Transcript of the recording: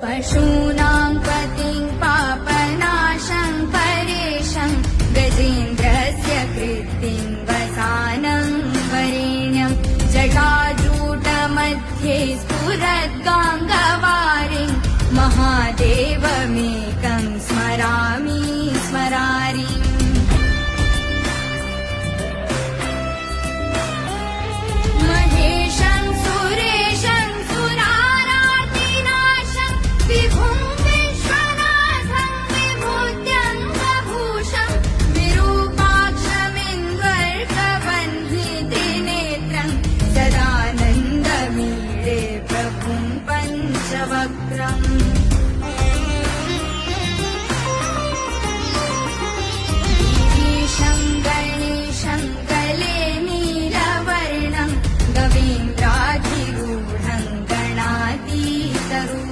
पशूनां पतिं पापनाशं परेशं गजेन्द्रस्य कृत्तिं वसानं वरेण्यं जटाजूटमध्ये स्फुरद्गाङ्गवारिं महादेवमेकं स्मरामि स्मरारिम् महेशं सुरेशं सुरारार्तिनाशं विभुं विश्वनाथं विभूत्यङ्गभूषं विरूपाक्षमिन्द्वर्कबन्धित्रिनेत्रं सदानन्दमीडे प्रभुं पञ्चवक्त्रम्